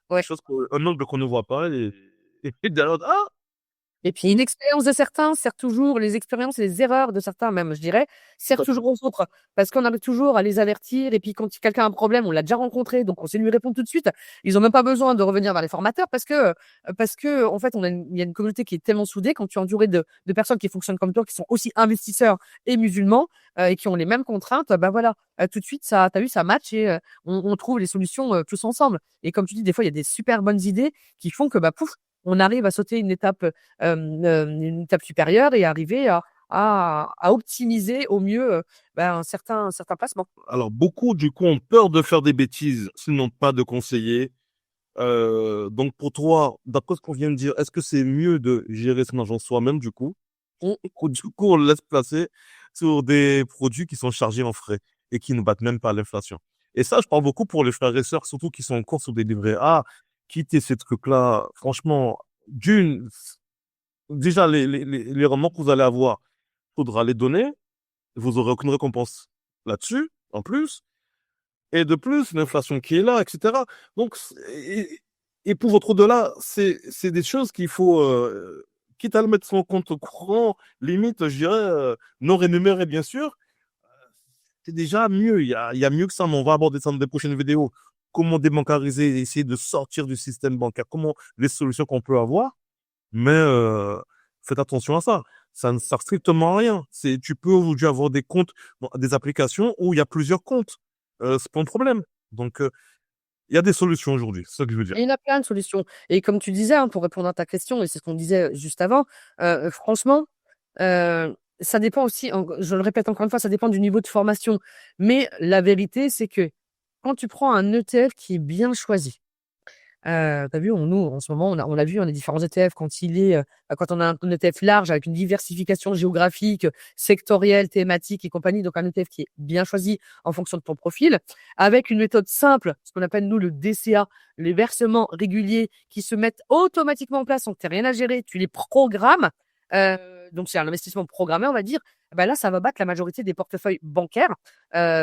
des Ouais. choses un angle qu'on ne voit pas et derrière, ah! Et puis une expérience de certains sert toujours les expériences et les erreurs de certains même, je dirais, servent toujours aux autres. Parce qu'on arrive toujours à les avertir et puis quand quelqu'un a un problème, on l'a déjà rencontré, donc on sait lui répondre tout de suite. Ils ont même pas besoin de revenir vers les formateurs parce que en fait, il y a une communauté qui est tellement soudée quand tu es entouré de personnes qui fonctionnent comme toi, qui sont aussi investisseurs et musulmans, et qui ont les mêmes contraintes, voilà, tout de suite ça tu as vu, ça match et on trouve les solutions, tous ensemble. Et comme tu dis, des fois, il y a des super bonnes idées qui font que, pouf, on arrive à sauter une étape supérieure et arriver à optimiser au mieux, un certain placement. Alors beaucoup, du coup, ont peur de faire des bêtises s'ils n'ont pas de conseiller. Donc pour toi, d'après ce qu'on vient de dire, est-ce que c'est mieux de gérer son argent soi-même, du coup? Ou du coup, on le laisse placer sur des produits qui sont chargés en frais et qui ne battent même pas l'inflation? Et ça, je parle beaucoup pour les frères et sœurs, surtout qui sont encore sur des livrets A. Quitter ces trucs-là, franchement, déjà, les rendements que vous allez avoir, faudra les donner. Vous aurez aucune récompense là-dessus, en plus. Et de plus, l'inflation qui est là, et cetera. Donc, et pour votre au-delà, c'est des choses qu'il faut, quitte à le mettre sur son compte courant, limite, je dirais, non rémunéré, bien sûr, c'est déjà mieux. Il y a mieux que ça, mais on va aborder ça dans des prochaines vidéos. Comment débancariser, essayer de sortir du système bancaire, comment les solutions qu'on peut avoir. Mais faites attention à ça. Ça ne sert strictement à rien. Tu peux aujourd'hui avoir des comptes, des applications où il y a plusieurs comptes. C'est pas un problème. Donc, il y a des solutions aujourd'hui. C'est ça que je veux dire. Et il y en a plein de solutions et comme tu disais, hein, pour répondre à ta question et c'est ce qu'on disait juste avant, franchement, ça dépend aussi, je le répète encore une fois, ça dépend du niveau de formation. Mais la vérité, c'est que quand tu prends un ETF qui est bien choisi, Tu vu, nous, en ce moment, on a vu, on a différents ETF quand quand on a un ETF large avec une diversification géographique, sectorielle, thématique et compagnie, donc un ETF qui est bien choisi en fonction de ton profil, avec une méthode simple, ce qu'on appelle, nous, le DCA, les versements réguliers qui se mettent automatiquement en place sans que tu aies rien à gérer, tu les programmes, donc c'est un investissement programmé, on va dire. Bah là, ça va battre la majorité des portefeuilles bancaires,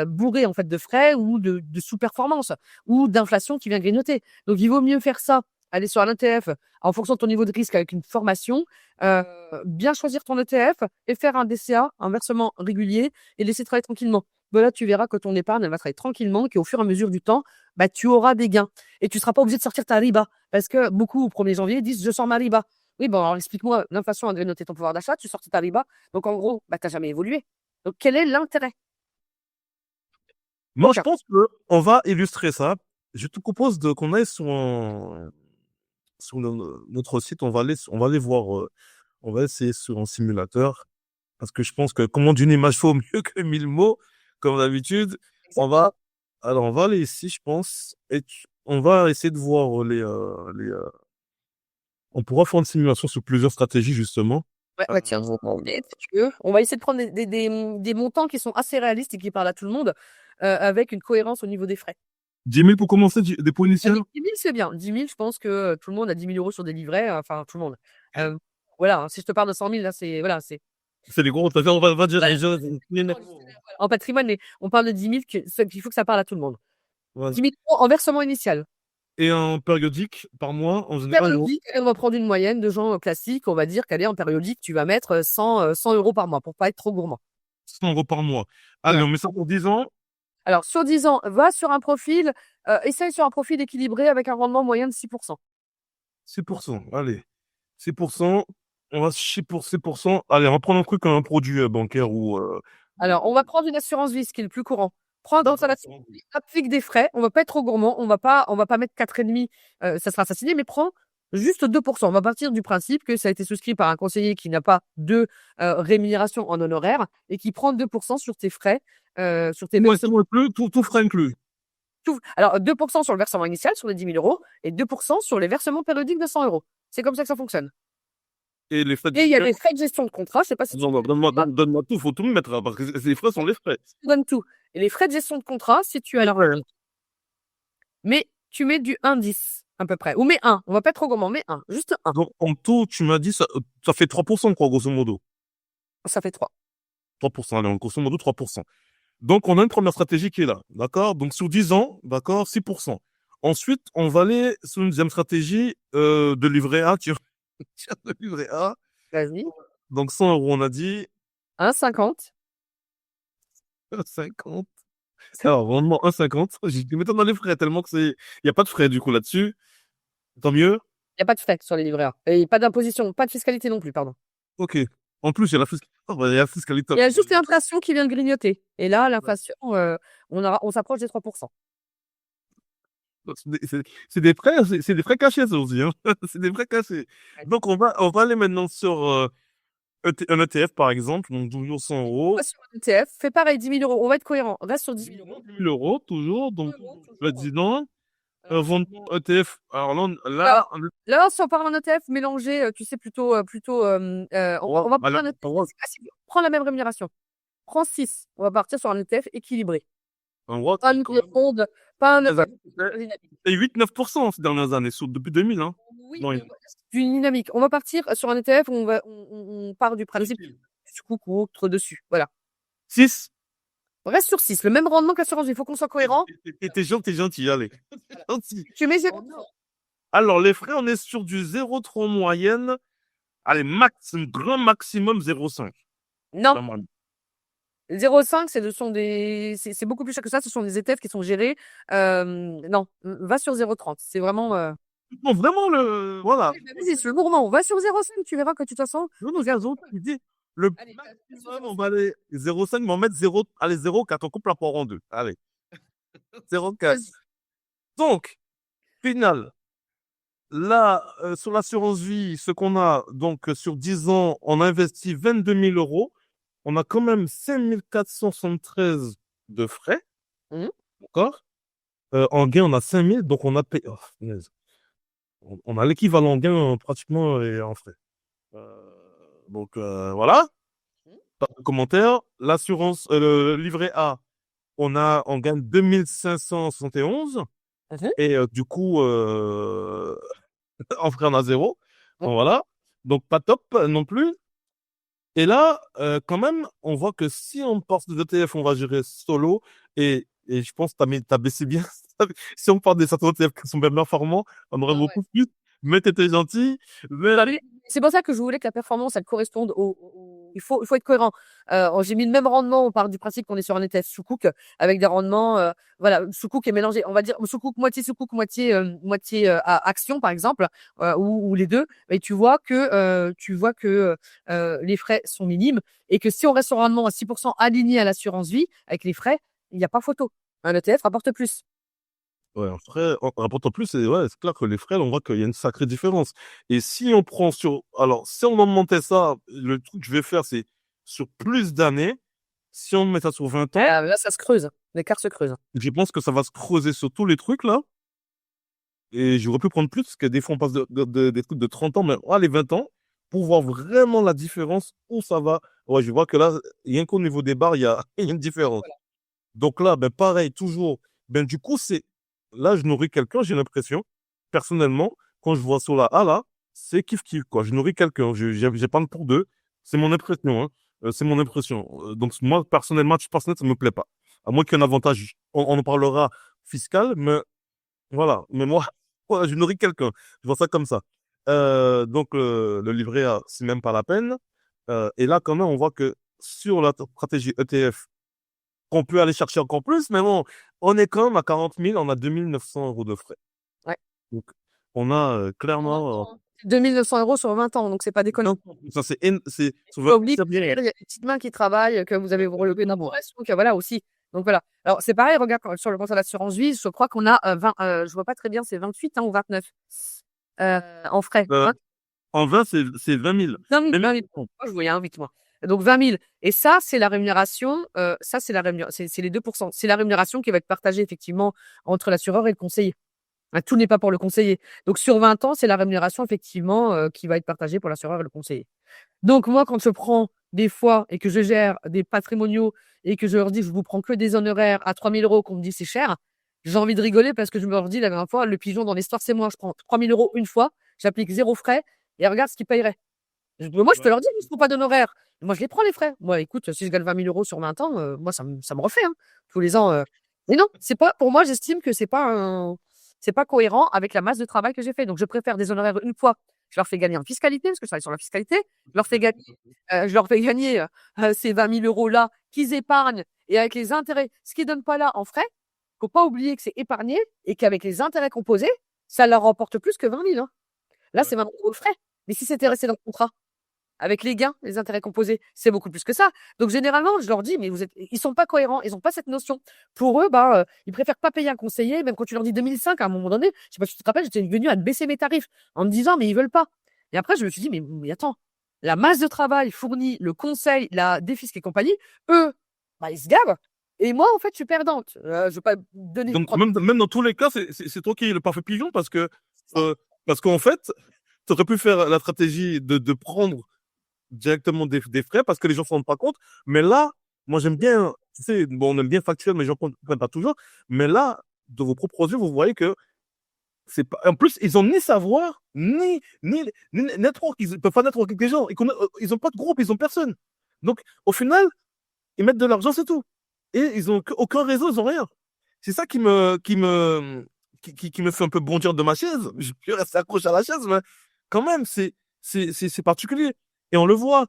bourrés, en fait, de frais ou de sous-performance ou d'inflation qui vient grignoter. Donc, il vaut mieux faire ça, aller sur un ETF en fonction de ton niveau de risque avec une formation, bien choisir ton ETF et faire un DCA, un versement régulier et laisser travailler tranquillement. Bah là, tu verras que ton épargne, elle va travailler tranquillement, qu'au fur et à mesure du temps, bah, tu auras des gains. Et tu seras pas obligé de sortir ta riba. Parce que beaucoup, au 1er janvier, disent, je sors ma riba. Oui, bon, alors explique-moi, l'inflation a grignoté ton pouvoir d'achat, tu sortis ta riba. Donc, en gros, bah, t'as jamais évolué. Donc, quel est l'intérêt? Moi, je Aucun. pense qu'on va illustrer ça. Je te propose qu'on aille sur notre site. On va aller voir, on va essayer sur un simulateur. Parce que je pense que comprendre une image vaut mieux que 1000 mots, comme d'habitude. Exactement. Alors, on va aller ici, je pense, et on va essayer de voir on pourra faire une simulation sur plusieurs stratégies, justement. Ouais, Euh, ouais, tiens, si tu veux. On va essayer de prendre des montants qui sont assez réalistes et qui parlent à tout le monde, avec une cohérence au niveau des frais. 10 000 pour commencer, des points initiaux? 10 000, c'est bien. 10 000, je pense que tout le monde a 10 000 euros sur des livrets, enfin, tout le monde. Voilà, hein, si je te parle de 100 000, là, c'est, voilà, c'est C'est les gros, on va dire, en patrimoine, mais on parle de 10 000, qu'il faut que ça parle à tout le monde. voilà. 10 000 euros en versement initial. Et en périodique, par mois, en général, Périodique, on va prendre une moyenne de gens classiques. On va dire qu'elle est en périodique, tu vas mettre 100 euros par mois pour pas être trop gourmand. 100 euros par mois. Allez, Ouais. on met ça pour 10 ans. Alors, sur 10 ans, va sur un profil, essaye sur un profil équilibré avec un rendement moyen de 6%. 6%. Allez. 6%. On va chier pour 6%. Allez, on va prendre un truc comme un produit bancaire ou, Alors, on va prendre une assurance vie, ce qui est le plus courant. Prends dans ta assurance vie, applique des frais. On va pas être trop gourmand. On va pas mettre 4,5, ça sera assassiné, mais prends juste 2%. On va partir du principe que ça a été souscrit par un conseiller qui n'a pas de rémunération en honoraires et qui prend 2% sur tes frais, sur tes Ouais, c'est bon, tout frais inclus. tout. Alors, 2% sur le versement initial, sur les 10 000 euros, et 2% sur les versements périodiques de 100 euros. C'est comme ça que ça fonctionne. Et les frais de Et il y a gestion. les frais de gestion de contrat. Je sais pas si tu Non, non, donne-moi tout, faut tout me mettre, là, parce que les frais sont les frais. donnes tout. Et les frais de gestion de contrat, si tu as mais tu mets du 1,10 à peu près. Ou mets 1. On va pas être trop gourmand, mets 1. Juste 1. Donc, en tout, tu m'as dit, ça fait 3%, quoi, grosso modo. Ça fait 3. 3%, allez, grosso modo, 3%. Donc, on a une première stratégie qui est là, d'accord? Donc, sur 10 ans, d'accord, 6%. Ensuite, on va aller sur une deuxième stratégie de livret A. Tiens, de livret A. Vas-y. Donc, 100 euros, on a dit 1,50. 50. Alors, rendement 1,50. J'ai dû mettre dans les frais tellement que il n'y a pas de frais, du coup, là-dessus. Tant mieux. Il n'y a pas de frais sur les livrets A. Et pas d'imposition, pas de fiscalité non plus, pardon. OK. En plus, il y a la fiscalité. Oh, bah, il y a la fiscalité. Il y a juste l'inflation qui vient de grignoter. Et là, l'inflation, on s'approche des 3%. C'est des frais, c'est des frais cachés, ça aussi, hein. C'est des frais cachés. Donc, on va aller maintenant sur un ETF, par exemple, donc toujours 100 euros. Sur un ETF, fais pareil, 10 000 euros. On va être cohérent. Reste sur 10 000 euros. 10 000 euros, toujours. Donc, 10 000 euros, toujours. là-dedans, vendre ETF. Alors Alors, là, si on parle en ETF, mélanger, tu sais, plutôt, on va prendre un ETF. Prends la même rémunération. Prends 6. On va partir sur un ETF équilibré. Pas un monde, pas un dynamique. et 8-9% ces dernières années, depuis 2000, hein. Oui, Non, du dynamique. On va partir sur un ETF où on part du principe du coup contre dessus. Voilà. 6. On reste sur 6. Le même rendement qu'assurance. Il faut qu'on soit cohérent. T'es gentil, allez. Gentil. Tu mets Alors, les frais, on est sur du 0,3 moyenne. Allez, grand maximum 0,5. Non. 0,5, c'est beaucoup plus cher que ça. Ce sont des ETF qui sont gérés. Non, va sur 0,30. C'est vraiment. Non, vraiment, voilà. Vas-y, c'est le gourmand. On va sur 0,5. Tu verras que de toute façon. Non, non, regarde, il dit, le maximum, on va aller 0,5, mais on va mettre 0, allez, 0,4, on coupe la poire en deux. Allez. 0,4. Donc, final, là, sur l'assurance vie, ce qu'on a, donc, sur 10 ans, on a investi 22 000 euros. On a quand même 5 473 de frais. Mmh. D'accord? En gain, on a 5 000, donc on a payé. Oh, punaise. On a l'équivalent gain pratiquement et en frais. Donc voilà. Pas de commentaire. L'assurance, le livret A, on gagne 2571 Mhm. et du coup en frais on a zéro. Mhm. Bon, voilà. Donc pas top non plus. Et là, quand même, on voit que si on passe des ETF, on va gérer solo. Et je pense que t'as baissé bien. Si on part des certains ETF qui sont bien performants, on aurait Ah ouais. beaucoup plus. Mais t'étais gentil. Mais Bah, lui, c'est pour ça que je voulais que la performance, elle corresponde il faut être cohérent. J'ai mis le même rendement, on part du principe qu'on est sur un ETF Sukuk avec des rendements, voilà, Sukuk est mélangé. On va dire Sukuk, moitié action, par exemple, ou les deux. Et tu vois que les frais sont minimes et que si on reste sur un rendement à 6% aligné à l'assurance vie, avec les frais, il n'y a pas photo. Un ETF rapporte plus. ouais, en frais, en rapportant plus, ouais, c'est clair que les frais, on voit qu'il y a une sacrée différence. Et si on prend alors, si on augmentait ça, le truc que je vais faire, c'est sur plus d'années. Si on met ça sur 20 ans, Là, ça se creuse. L'écart se creuse. je pense que ça va se creuser sur tous les trucs, là. Et j'aurais pu prendre plus, parce que des fois, on passe des trucs de 30 ans, mais les 20 ans, pour voir vraiment la différence, où ça va. Ouais, je vois que là, rien qu'au niveau des barres, il y a, il y a une différence. Donc là, ben, pareil, toujours. Ben, du coup, là, je nourris quelqu'un, j'ai l'impression, personnellement, quand je vois sur la A, là, c'est kiff-kiff, quoi. Je nourris quelqu'un, j'épargne pour deux. C'est mon impression, hein. C'est mon impression. Donc, moi, personnellement, match personnel, ça me plaît pas. À moins qu'il y ait un avantage, on en parlera fiscal, mais voilà. Mais moi, voilà, je nourris quelqu'un. Je vois ça comme ça. Donc, le livret A, c'est même pas la peine. Et là, quand même, on voit que sur la stratégie ETF, qu'on peut aller chercher encore plus, mais bon, on est quand même à 40 000, on a 2 900 € de frais. Ouais. Donc, on a Sur 20 clairement. ans, hein. 2 900 € sur 20 ans, donc c'est pas déconnant. Non, ça, c'est, Faut pas oublier qu'il y a des petites mains qui travaillent, que vous avez relevé une amélioration, que voilà aussi. Donc voilà. Alors c'est pareil, regarde sur le compte à l'assurance vie, je crois qu'on a 20, je vois pas très bien, c'est 28 ou 29 en frais. euh, en 20, c'est 20 000. 20 000, Mais 20 000. Moi, je voyais un 8 moi. Donc 20 000. Et ça, c'est la rémunération. Ça, c'est les 2%. C'est la rémunération qui va être partagée effectivement entre l'assureur et le conseiller. Tout n'est pas pour le conseiller. Donc sur 20 ans, c'est la rémunération effectivement qui va être partagée pour l'assureur et le conseiller. Donc moi, quand je prends des fois et que je gère des patrimoniaux et que je leur dis je vous prends que des honoraires à 3 000 €, qu'on me dit c'est cher, j'ai envie de rigoler parce que je me leur dis la dernière fois, le pigeon dans l'histoire, c'est moi. Je prends 3 000 € une fois, j'applique 0 frais et regarde ce qu'ils paieraient. Moi, je peux ouais, leur dire, ils ne font pas d'honoraires. Moi, je les prends, les frais. Moi, écoute, si je gagne 20 000 € sur 20 ans, moi, ça me refait, hein, tous les ans. Mais non, c'est pas, pour moi, j'estime que c'est pas cohérent avec la masse de travail que j'ai fait. Donc, je préfère des honoraires une fois. Je leur fais gagner en fiscalité, parce que je travaille sur la fiscalité. Je leur fais gagner ces 20 000 € là qu'ils épargnent et avec les intérêts. Ce qu'ils donnent pas là en frais, faut pas oublier que c'est épargné et qu'avec les intérêts composés, ça leur remporte plus que 20 000, hein. Là, ouais. c'est 20 € de frais. Mais si c'était resté dans le contrat, avec les gains, les intérêts composés, c'est beaucoup plus que ça. Donc généralement, je leur dis, mais ils sont pas cohérents, ils ont pas cette notion. Pour eux, ils préfèrent pas payer un conseiller, même quand tu leur dis 2005, à un moment donné, je sais pas si tu te rappelles, j'étais venue à baisser mes tarifs en me disant, mais ils veulent pas. Et après, je me suis dit, mais attends, la masse de travail fournie, le conseil, la défisque et compagnie, eux, ils se gavent. Et moi, en fait, je suis perdante. Je veux pas donner Donc, trop même dans tous les cas, c'est toi qui es le parfait pigeon euh, parce qu'en fait, tu aurais pu faire la stratégie de prendre directement des frais parce que les gens ne se rendent pas compte. Mais là, moi, j'aime bien, tu sais, bon, on aime bien factuel, mais les gens ne comprennent pas toujours. Mais là, de vos propres yeux, vous voyez que c'est pas, en plus, ils ont ni savoir, ni network. Ils peuvent pas network avec les gens. Ils ont pas de groupe, ils ont personne. Donc, au final, ils mettent de l'argent, c'est tout. Et ils ont aucun réseau, ils ont rien. C'est ça qui me fait un peu bondir de ma chaise. Je peux rester accroché à la chaise, mais quand même, c'est particulier. Et on le voit,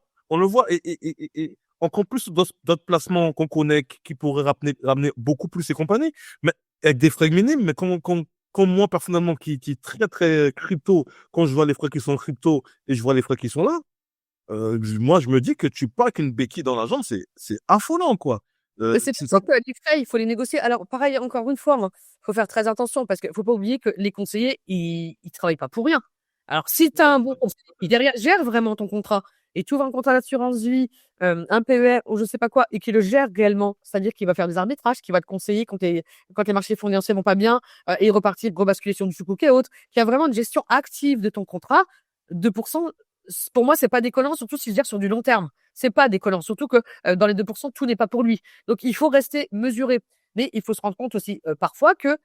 et encore plus d'autres placements qu'on connaît qui pourraient ramener beaucoup plus ces compagnies, mais avec des frais minimes, mais comme moi, personnellement, qui est très, très crypto, quand je vois les frais qui sont crypto et je vois les frais qui sont là, moi, je me dis que tu pars qu'une béquille dans la jambe, c'est affolant, quoi. Mais c'est C'est pour ça. ça que les frais, il faut les négocier. Alors, pareil, encore une fois, il faut faire très attention parce qu'il faut pas oublier que les conseillers, ils travaillent pas pour rien. Alors, si tu as un bon conseiller qui derrière gère vraiment ton contrat et tu ouvres un contrat d'assurance vie, un PER ou je sais pas quoi et qui le gère réellement, c'est-à-dire qu'il va faire des arbitrages, qui va te conseiller quand les marchés financiers vont pas bien, et repartir, rebasculer sur du sukuk et autres, qui a vraiment une gestion active de ton contrat, 2%, pour moi, c'est pas déconnant, surtout s'il gère sur du long terme. C'est pas déconnant, surtout que dans les 2%, tout n'est pas pour lui. Donc, il faut rester mesuré. Mais il faut se rendre compte aussi parfois que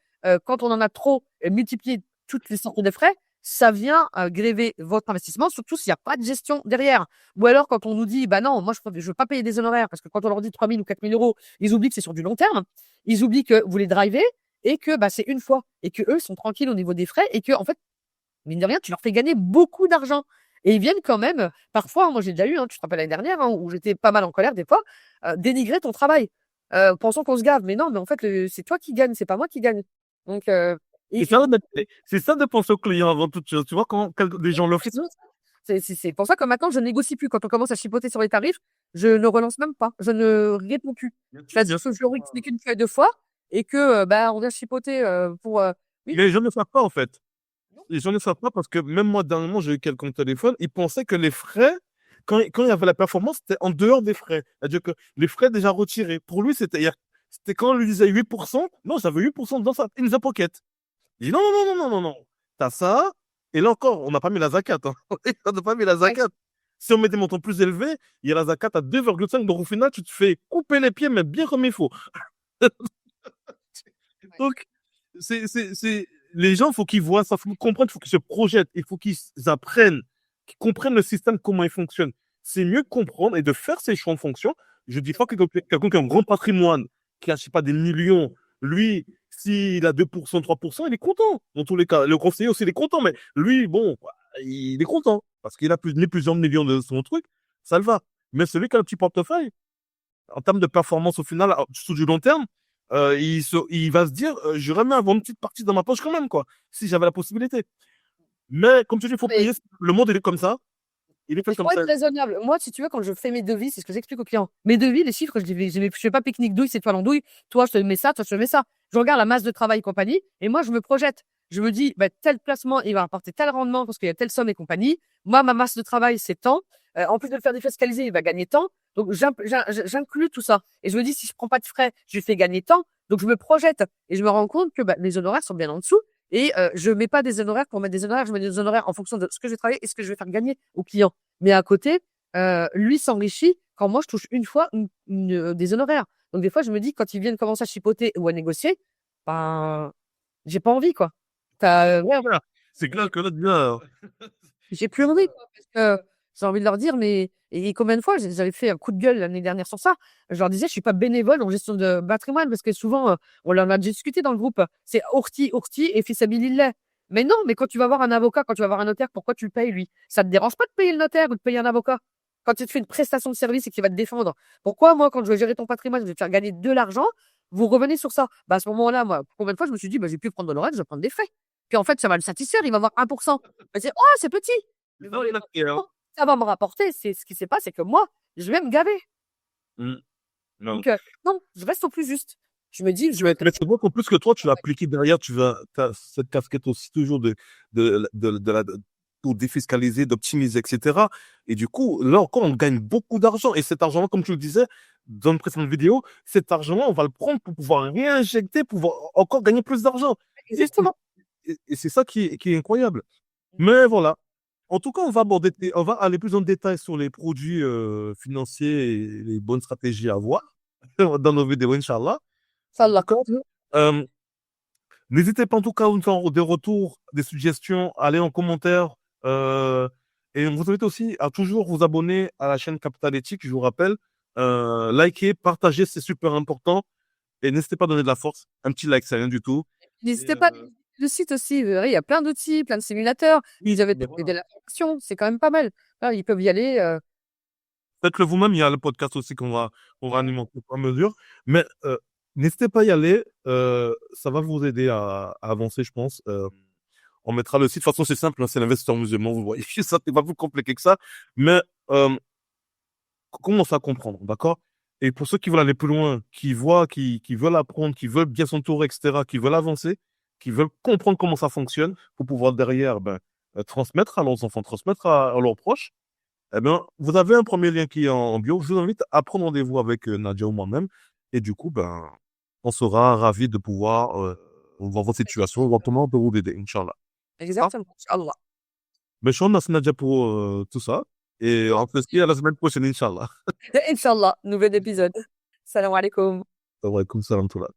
quand on en a trop multiplié toutes les sortes de frais, ça vient gréver votre investissement, surtout s'il n'y a pas de gestion derrière. Ou alors quand on nous dit, bah non, moi je veux pas payer des honoraires, parce que quand on leur dit 3 000 ou 4 000 euros, ils oublient que c'est sur du long terme, ils oublient que vous les drivez et que bah, c'est une fois et que eux sont tranquilles au niveau des frais et que en fait, mine de rien, tu leur fais gagner beaucoup d'argent. Et ils viennent quand même, parfois, moi j'ai déjà eu, tu te rappelles l'année dernière, où j'étais pas mal en colère des fois, dénigrer ton travail, pensant qu'on se gave. Mais non, mais en fait, c'est toi qui gagne, c'est pas moi qui gagne. Donc, C'est ça de penser au client avant toute chose. Tu vois, quand les gens le font. c'est pour ça que maintenant, je ne négocie plus. Quand on commence à chipoter sur les tarifs, je ne relance même pas. Je ne réponds plus. C'est-à-dire que je leur explique une fois, deux fois et que, bah, on vient chipoter pour. Oui, Les gens ne savent pas, en fait. non, Les gens ne savent pas parce que même moi, dernièrement, j'ai eu quelqu'un au téléphone, ils pensaient que les frais, quand il y avait la performance, c'était en dehors des frais. C'est-à-dire que les frais déjà retirés. Pour lui, c'était quand on lui disait 8%, non, j'avais 8% dans sa in the pocket. Il dit non, non, non, non, non, non, non. T'as ça, et là encore, on n'a pas mis la zakat. Hein. On n'a pas mis la ouais, zakat. Si on met des montants plus élevés, il y a la zakat à 2,5, donc au final, tu te fais couper les pieds, mais bien comme il faut. ouais. Donc, les gens, il faut qu'ils voient ça, il faut qu'ils comprennent, il faut qu'ils se projettent, il faut qu'ils apprennent, qu'ils comprennent le système, comment il fonctionne. C'est mieux de comprendre et de faire ses choix en fonction. Je dis pas que quelqu'un qui a un grand patrimoine, qui a, je sais pas, des millions, lui, s'il a 2%, 3%, il est content. Dans tous les cas, le conseiller aussi, il est content, mais lui, bon, il est content. Parce qu'il a plusieurs millions de son truc, ça le va. Mais celui qui a un petit portefeuille, en termes de performance au final, sur du long terme, il va se dire, je remets avoir une petite partie dans ma poche quand même, quoi, si j'avais la possibilité. Mais comme tu dis, il faut Mais payer. Le monde, il est comme ça. Il est fait il comme faut ça. être raisonnable. Moi, si tu veux, quand je fais mes devis, c'est ce que j'explique aux clients. Mes devis, les chiffres, je fais pas pique-nique douille, c'est toi l'andouille. Toi, je te mets ça, toi, je te mets ça. Je regarde la masse de travail et compagnie, et moi, je me projette. Je me dis, bah, tel placement, il va apporter tel rendement parce qu'il y a telle somme et compagnie. Moi, ma masse de travail, c'est tant. En plus de le faire défiscaliser, il va gagner tant. Donc, j'inclus tout ça. Et je me dis, si je prends pas de frais, je lui fais gagner tant. Donc, je me projette. Et je me rends compte que bah, les honoraires sont bien en dessous. Et je mets pas des honoraires pour mettre des honoraires. Je mets des honoraires en fonction de ce que je vais travailler et ce que je vais faire gagner au client. Mais à côté, lui s'enrichit quand moi je touche une fois des honoraires. Donc des fois, je me dis quand ils viennent commencer à chipoter ou à négocier, ben j'ai pas envie quoi. Ouais, Voilà. C'est clair que là, déjà, j'ai plus envie quoi, parce que j'ai envie de leur dire mais et combien de fois j'avais fait un coup de gueule l'année dernière sur ça. Je leur disais je suis pas bénévole en gestion de patrimoine parce que souvent on en a discuté dans le groupe. C'est ourti et fisabilillah. Mais non, mais quand tu vas voir un avocat, quand tu vas voir un notaire, pourquoi tu le payes lui? Ça te dérange pas de payer le notaire ou de payer un avocat? Quand tu te fais une prestation de service et qu'il va te défendre, pourquoi moi quand je vais gérer ton patrimoine, je vais te faire gagner de l'argent, vous revenez sur ça? Bah à ce moment-là, moi, combien de fois je me suis dit bah je vais plus prendre d'honoraires, je vais prendre des frais. Puis en fait, ça va le satisfaire, il va avoir 1%. Je vais dire oh c'est petit. c'est ça, Non, les là, hein. 1%, ça va me rapporter. C'est ce qui s'est passé, c'est que moi, je vais me gaver. Mm. Non. Donc, non, je reste au plus juste. Je me dis, Mais c'est vrai qu'en plus que toi, tu l'as appliqué derrière, t'as cette casquette aussi toujours pour défiscaliser, d'optimiser, etc. Et du coup, là encore, on gagne beaucoup d'argent. Et cet argent-là, comme tu le disais dans une précédente vidéo, cet argent-là, on va le prendre pour pouvoir réinjecter, pour pouvoir encore gagner plus d'argent. Et, exactement. et c'est ça qui est incroyable. Mais voilà. En tout cas, on va aller plus en détail sur les produits financiers et les bonnes stratégies à avoir dans nos vidéos, Inch'Allah. Ça l'a. D'accord. Euh, N'hésitez pas en tout cas à nous faire des retours, des suggestions, allez en commentaire. Et on vous invite aussi à toujours vous abonner à la chaîne Capital Éthique, je vous rappelle. Likez, partagez, c'est super important. Et n'hésitez pas à donner de la force. Un petit like, c'est rien du tout. Et, N'hésitez pas, le site aussi, vous verrez, il y a plein d'outils, plein de simulateurs. Vous avez mais de voilà. la formation, c'est quand même pas mal. Hein, ils peuvent y aller. Faites-le vous-même, il y a le podcast aussi qu'on va animer au fur et à mesure. Mais n'hésitez pas à y aller. Ça va vous aider à avancer, je pense. On mettra le site. De toute façon, c'est simple, hein, c'est l'investisseur musulman, vous voyez. Ça, c'est pas plus compliqué que ça. Mais commencez à comprendre, d'accord? Et pour ceux qui veulent aller plus loin, qui voient, qui veulent apprendre, qui veulent bien s'entourer, etc., qui veulent avancer, qui veulent comprendre comment ça fonctionne, pour pouvoir derrière transmettre à leurs enfants, transmettre à leurs proches, Eh bien, vous avez un premier lien qui est en bio. Je vous invite à prendre rendez-vous avec Nadia ou moi-même. Et du coup, ben, on sera ravis de pouvoir voir votre situation, voir comment on peut vous aider, Inch'Allah. Ah, Exactement. Inch'Allah. mais je vous remercie Nadia pour tout ça. Et on se dit à la semaine prochaine, Inch'Allah. Inch'Allah, nouvel épisode. Salam alaikum. Wa alaykoum salam wa rahmatullah.